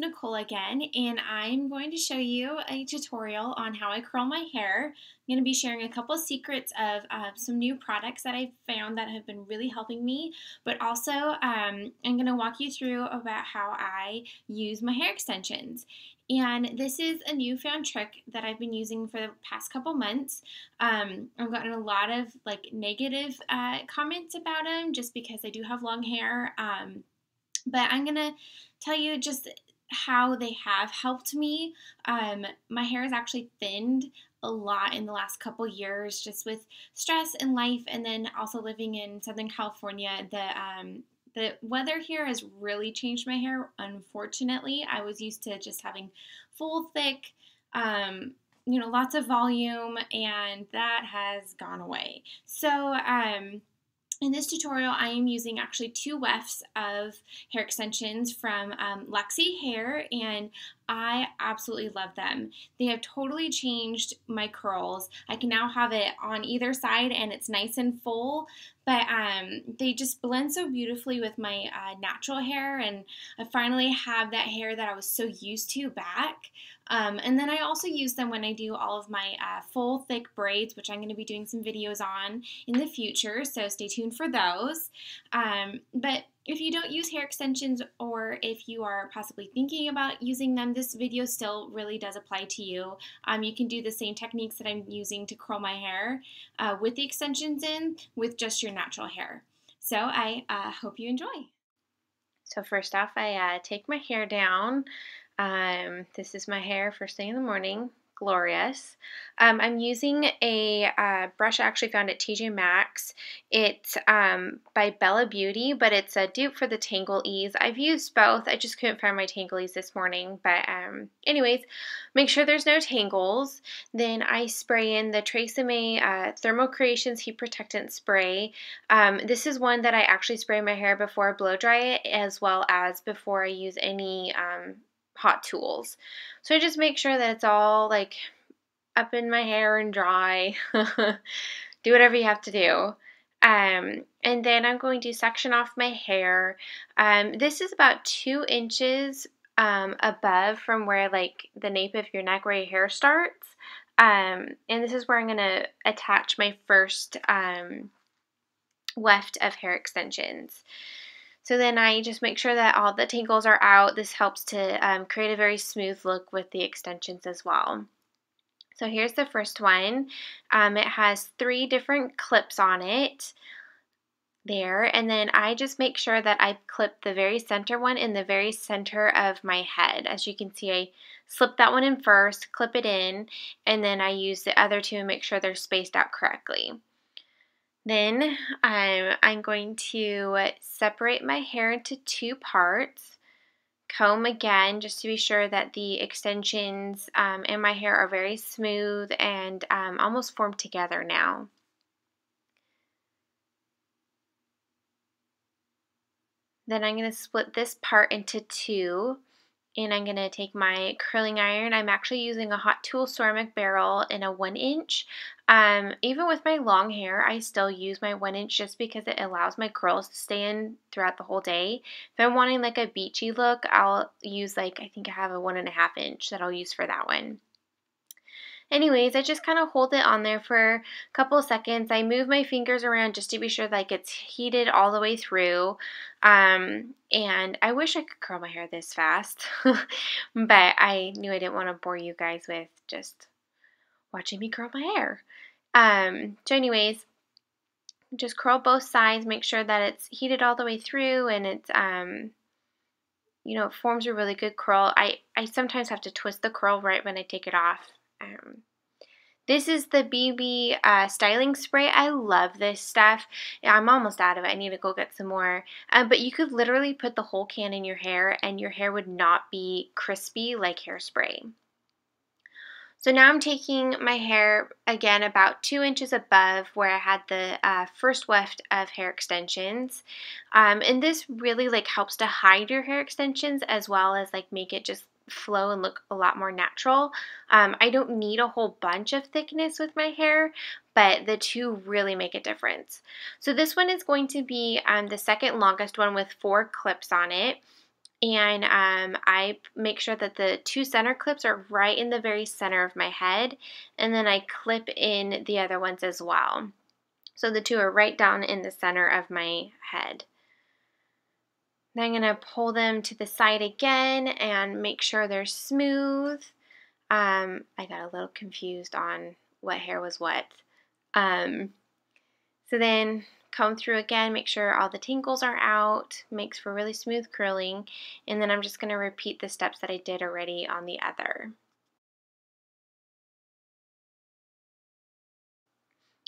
Nicole again, and I'm going to show you a tutorial on how I curl my hair. I'm going to be sharing a couple of secrets of some new products that I've found that have been really helping me, but also I'm going to walk you through about how I use my hair extensions. And this is a newfound trick that I've been using for the past couple months. I've gotten a lot of negative comments about them just because I do have long hair. But I'm going to tell you just how they have helped me. My hair has actually thinned a lot in the last couple years just with stress and life, and then also living in Southern California. The weather here has really changed my hair, unfortunately. I was used to just having full, thick, lots of volume, and that has gone away. So, in this tutorial, I am using actually 2 wefts of hair extensions from Luxy Hair, and I absolutely love them. They have totally changed my curls. I can now have it on either side, and it's nice and full, but they just blend so beautifully with my natural hair, and I finally have that hair that I was so used to back. And then I also use them when I do all of my full thick braids, which I'm going to be doing some videos on in the future, so stay tuned for those. But if you don't use hair extensions, or if you are possibly thinking about using them, this video still really does apply to you. You can do the same techniques that I'm using to curl my hair with the extensions in with just your natural hair. So I hope you enjoy. So first off, I take my hair down. This is my hair first thing in the morning. Glorious. I'm using a brush I actually found at TJ Maxx. It's by Bella Beauty, but it's a dupe for the Tanlge Ease. I've used both. I just couldn't find my Tanlge Ease this morning. But anyways, make sure there's no tangles. Then I spray in the Tresseme Thermal Creations Heat Protectant Spray. This is one that I actually spray my hair before I blow dry it, as well as before I use any hot tools. So I just make sure that it's all like up in my hair and dry. Do whatever you have to do. And then I'm going to section off my hair. This is about 2 inches above from where like the nape of your neck where your hair starts. And this is where I'm going to attach my first weft of hair extensions. So then I just make sure that all the tangles are out. This helps to create a very smooth look with the extensions as well. So here's the first one. It has 3 different clips on it there, and then I just make sure that I clip the very center one in the very center of my head. As you can see, I slip that one in first, clip it in, and then I use the other 2 and make sure they're spaced out correctly. Then I'm going to separate my hair into 2 parts, comb again just to be sure that the extensions in my hair are very smooth and almost formed together now. Then I'm going to split this part into 2. And I'm going to take my curling iron. I'm actually using a hot tool ceramic barrel in a 1 inch. Even with my long hair, I still use my 1 inch just because it allows my curls to stay in throughout the whole day. If I'm wanting like a beachy look, I'll use I think I have a 1.5 inch that I'll use for that one. Anyways, I just kind of hold it on there for a couple of seconds. I move my fingers around just to be sure that it's heated all the way through. And I wish I could curl my hair this fast, but I knew I didn't want to bore you guys with just watching me curl my hair. So anyways, just curl both sides, make sure that it's heated all the way through, and it's it forms a really good curl. I sometimes have to twist the curl right when I take it off. This is the BB styling spray. I love this stuff. I'm almost out of it. I need to go get some more. But you could literally put the whole can in your hair and your hair would not be crispy like hairspray. So now I'm taking my hair again about 2 inches above where I had the first weft of hair extensions. And this really helps to hide your hair extensions as well as make it just flow and look a lot more natural. I don't need a whole bunch of thickness with my hair, but the 2 really make a difference. So this one is going to be the second longest one with 4 clips on it. And I make sure that the 2 center clips are right in the very center of my head, and then I clip in the other ones as well. So the 2 are right down in the center of my head. Then I'm going to pull them to the side again and make sure they're smooth. I got a little confused on what hair was what. So then comb through again, make sure all the tangles are out, makes for really smooth curling, and then I'm just going to repeat the steps that I did already on the other.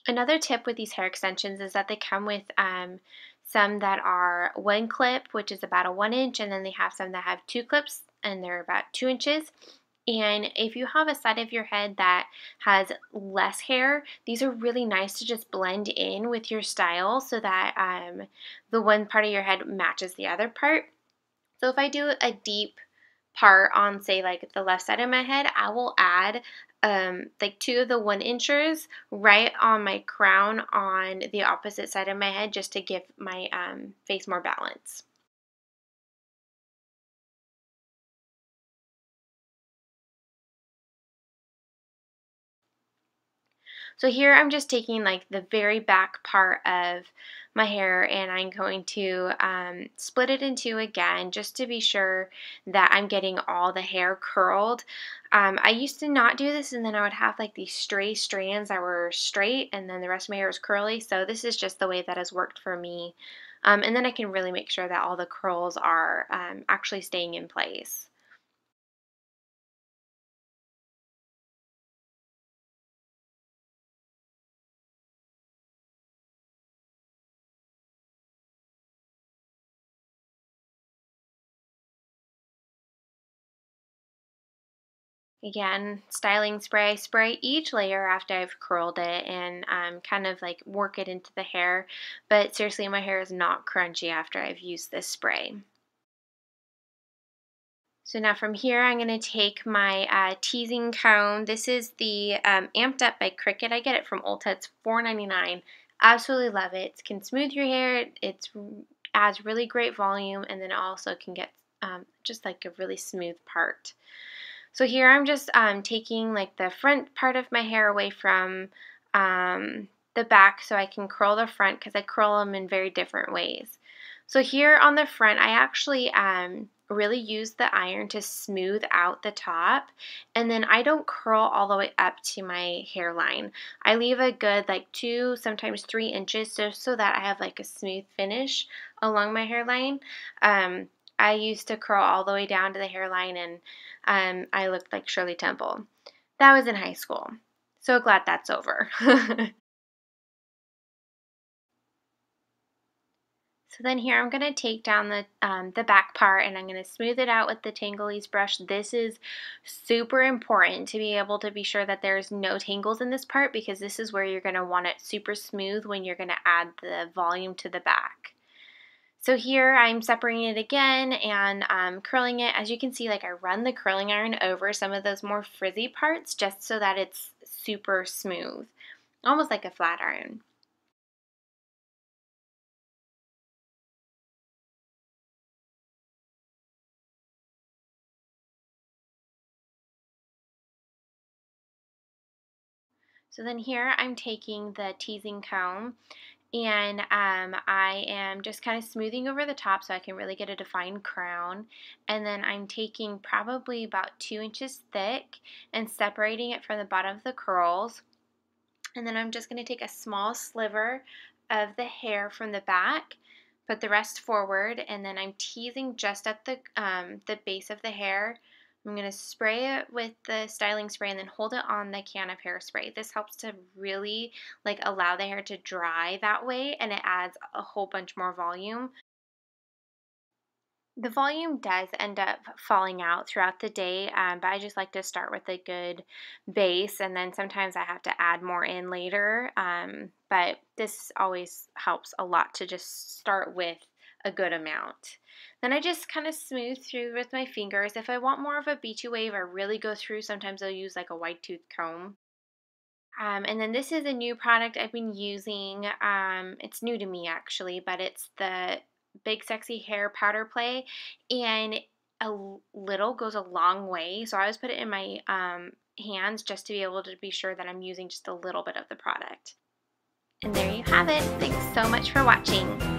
Another tip with these hair extensions is that they come with some that are 1 clip, which is about a 1 inch, and then they have some that have 2 clips, and they're about 2 inches. And if you have a side of your head that has less hair, these are really nice to just blend in with your style so that the one part of your head matches the other part. So if I do a deep part on, say, like the left side of my head, I will add like 2 of the 1 inchers right on my crown on the opposite side of my head just to give my face more balance. So here I'm just taking like the very back part of my hair and I'm going to split it in 2 again just to be sure that I'm getting all the hair curled. I used to not do this, and then I would have like these stray strands that were straight and then the rest of my hair was curly. So this is just the way that has worked for me. And then I can really make sure that all the curls are actually staying in place. Again, styling spray, I spray each layer after I've curled it and kind of like work it into the hair. But seriously, my hair is not crunchy after I've used this spray. So now from here, I'm going to take my teasing comb. This is the Amped Up by Cricut. I get it from Ulta. It's $4.99. Absolutely love it. It can smooth your hair. It adds really great volume, and then also can get just like a really smooth part. So here I'm just taking like the front part of my hair away from the back so I can curl the front because I curl them in very different ways. So here on the front, I actually really use the iron to smooth out the top, and then I don't curl all the way up to my hairline. I leave a good like 2, sometimes 3 inches just so that I have like a smooth finish along my hairline. I used to curl all the way down to the hairline, and I looked like Shirley Temple. That was in high school. So glad that's over. So then here I'm going to take down the back part and I'm going to smooth it out with the Tanlge Ease brush. This is super important to be able to be sure that there's no tangles in this part because this is where you're going to want it super smooth when you're going to add the volume to the back. So here I'm separating it again and curling it. As you can see, like I run the curling iron over some of those more frizzy parts just so that it's super smooth, almost like a flat iron. So then here I'm taking the teasing comb and I am just kind of smoothing over the top so I can really get a defined crown. And then I'm taking probably about 2 inches thick and separating it from the bottom of the curls. And then I'm just going to take a small sliver of the hair from the back, put the rest forward, and then I'm teasing just at the base of the hair. I'm going to spray it with the styling spray and then hold it on the can of hairspray. This helps to really like allow the hair to dry that way, and it adds a whole bunch more volume. The volume does end up falling out throughout the day, but I just like to start with a good base, and then sometimes I have to add more in later, but this always helps a lot to just start with a good amount. Then I just kind of smooth through with my fingers. If I want more of a beachy wave, I really go through. Sometimes I'll use like a wide tooth comb. And then this is a new product I've been using. It's new to me actually, but it's the Big Sexy Hair powder play, and a little goes a long way. So I always put it in my hands just to be able to be sure that I'm using just a little bit of the product. And there you have it. Thanks so much for watching.